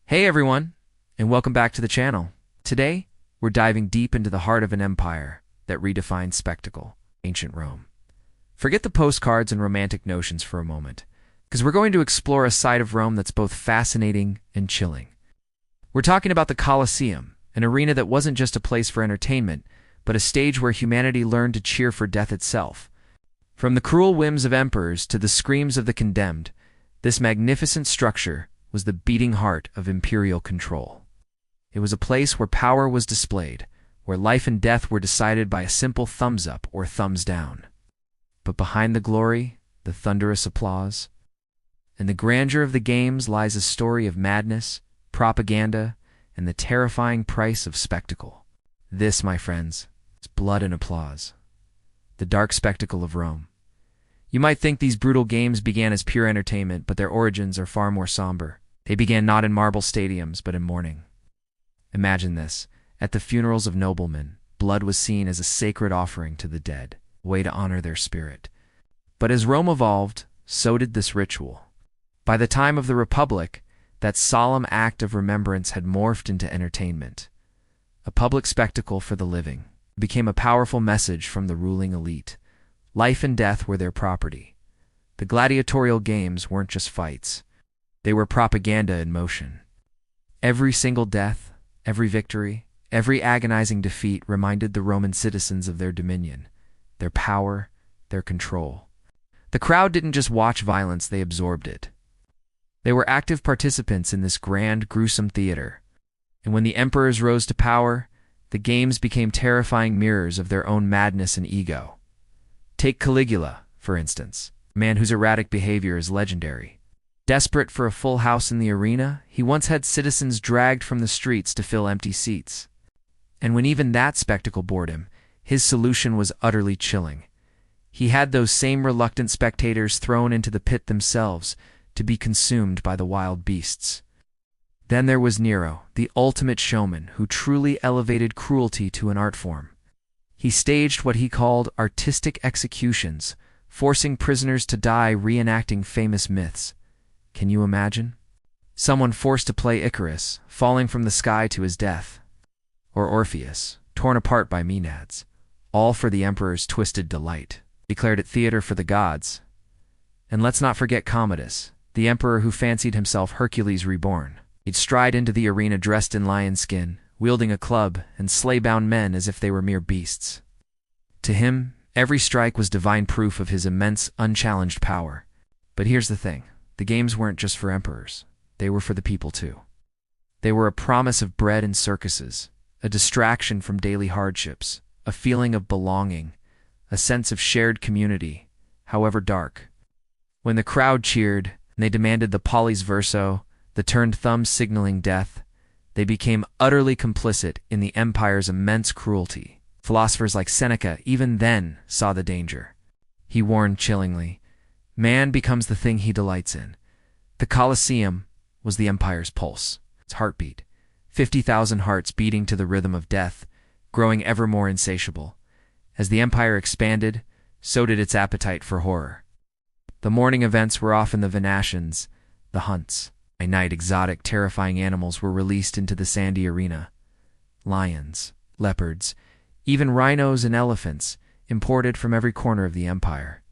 Hey everyone, and welcome back to the channel. Today, we're diving deep into the heart of an empire that redefined spectacle, ancient Rome. Forget the postcards and romantic notions for a moment, because we're going to explore a side of Rome that's both fascinating and chilling. We're talking about the Colosseum, an arena that wasn't just a place for entertainment, but a stage where humanity learned to cheer for death itself. From the cruel whims of emperors to the screams of the condemned, this magnificent structure was the beating heart of imperial control. It was a place where power was displayed, where life and death were decided by a simple thumbs up or thumbs down. But behind the glory, the thunderous applause, and the grandeur of the games lies a story of madness, propaganda, and the terrifying price of spectacle. This, my friends, is blood and applause. The dark spectacle of Rome. You might think these brutal games began as pure entertainment, but their origins are far more somber. They began not in marble stadiums, but in mourning. Imagine this. At the funerals of noblemen, blood was seen as a sacred offering to the dead, a way to honor their spirit. But as Rome evolved, so did this ritual. By the time of the Republic, that solemn act of remembrance had morphed into entertainment. A public spectacle for the living. It became a powerful message from the ruling elite. Life and death were their property. The gladiatorial games weren't just fights. They were propaganda in motion. Every single death, every victory, every agonizing defeat reminded the Roman citizens of their dominion, their power, their control. The crowd didn't just watch violence, they absorbed it. They were active participants in this grand, gruesome theater. And when the emperors rose to power, the games became terrifying mirrors of their own madness and ego. Take Caligula, for instance, a man whose erratic behavior is legendary. Desperate for a full house in the arena, he once had citizens dragged from the streets to fill empty seats. And when even that spectacle bored him, his solution was utterly chilling. He had those same reluctant spectators thrown into the pit themselves to be consumed by the wild beasts. Then there was Nero, the ultimate showman, who truly elevated cruelty to an art form. He staged what he called artistic executions, forcing prisoners to die reenacting famous myths. Can you imagine? Someone forced to play Icarus, falling from the sky to his death. Or Orpheus, torn apart by Maenads, all for the emperor's twisted delight. Declared it theater for the gods. And let's not forget Commodus, the emperor who fancied himself Hercules reborn. He'd stride into the arena dressed in lion skin, wielding a club, and slay bound men as if they were mere beasts. To him, every strike was divine proof of his immense, unchallenged power. But here's the thing. The games weren't just for emperors. They were for the people too. They were a promise of bread and circuses, a distraction from daily hardships, a feeling of belonging, a sense of shared community, however dark. When the crowd cheered, and they demanded the pollis verso, the turned thumb signaling death, they became utterly complicit in the empire's immense cruelty. Philosophers like Seneca even then saw the danger. He warned chillingly, man becomes the thing he delights in. The Colosseum was the empire's pulse, its heartbeat, 50,000 hearts beating to the rhythm of death, growing ever more insatiable. As the empire expanded, so did its appetite for horror. The morning events were often the Venetians, the hunts. By night, exotic, terrifying animals were released into the sandy arena. Lions, leopards, even rhinos and elephants, imported from every corner of the empire.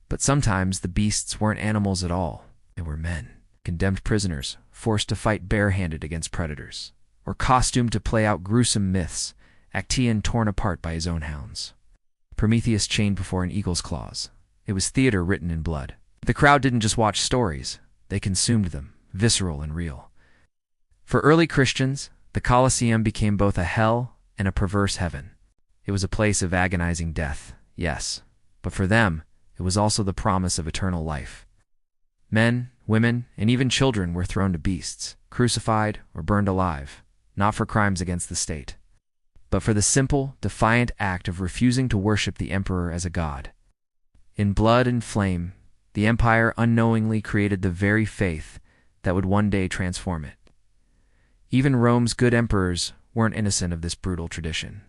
But sometimes the beasts weren't animals at all. They were men, condemned prisoners, forced to fight barehanded against predators, or costumed to play out gruesome myths, Actaeon torn apart by his own hounds. Prometheus chained before an eagle's claws. It was theater written in blood. The crowd didn't just watch stories, they consumed them, visceral and real. For early Christians, the Colosseum became both a hell and a perverse heaven. It was a place of agonizing death, yes, but for them, it was also the promise of eternal life. Men, women, and even children were thrown to beasts, crucified or burned alive, not for crimes against the state, but for the simple, defiant act of refusing to worship the emperor as a god. In blood and flame, the empire unknowingly created the very faith that would one day transform it. Even Rome's good emperors weren't innocent of this brutal tradition.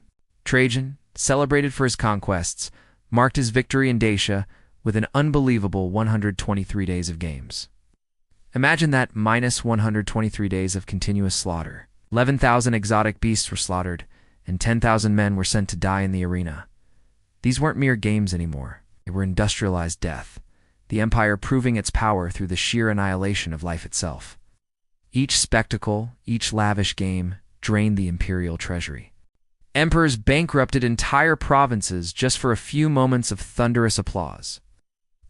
Trajan, celebrated for his conquests, marked his victory in Dacia with an unbelievable 123 days of games. Imagine that minus 123 days of continuous slaughter. 11,000 exotic beasts were slaughtered, and 10,000 men were sent to die in the arena. These weren't mere games anymore. They were industrialized death, the empire proving its power through the sheer annihilation of life itself. Each spectacle, each lavish game, drained the imperial treasury. Emperors bankrupted entire provinces just for a few moments of thunderous applause.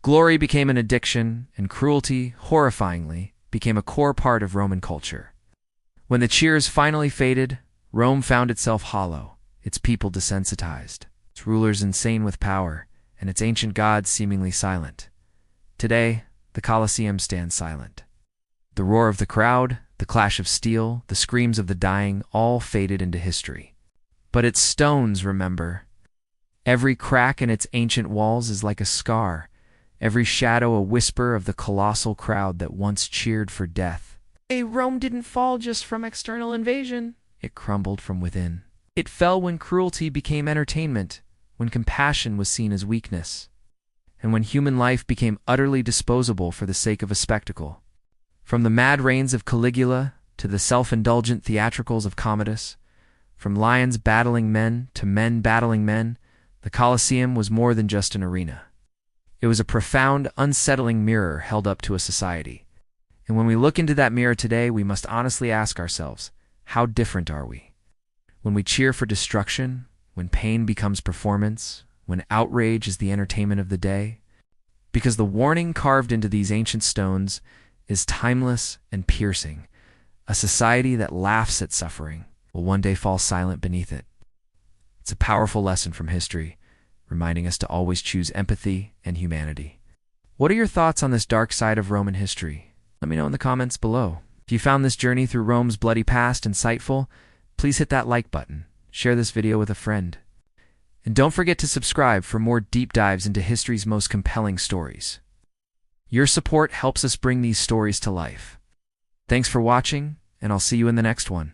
Glory became an addiction, and cruelty, horrifyingly, became a core part of Roman culture. When the cheers finally faded, Rome found itself hollow, its people desensitized, its rulers insane with power, and its ancient gods seemingly silent. Today, the Colosseum stands silent. The roar of the crowd, the clash of steel, the screams of the dying all faded into history. But its stones remember. Every crack in its ancient walls is like a scar, every shadow a whisper of the colossal crowd that once cheered for death. Rome didn't fall just from external invasion. It crumbled from within. It fell when cruelty became entertainment, when compassion was seen as weakness, and when human life became utterly disposable for the sake of a spectacle. From the mad reigns of Caligula to the self-indulgent theatricals of Commodus, from lions battling men to men battling men, the Colosseum was more than just an arena. It was a profound, unsettling mirror held up to a society. And when we look into that mirror today, we must honestly ask ourselves, how different are we? When we cheer for destruction, when pain becomes performance, when outrage is the entertainment of the day? Because the warning carved into these ancient stones is timeless and piercing. A society that laughs at suffering will one day fall silent beneath it. It's a powerful lesson from history, reminding us to always choose empathy and humanity. What are your thoughts on this dark side of Roman history? Let me know in the comments below. If you found this journey through Rome's bloody past insightful, please hit that like button, share this video with a friend, and don't forget to subscribe for more deep dives into history's most compelling stories. Your support helps us bring these stories to life. Thanks for watching, and I'll see you in the next one.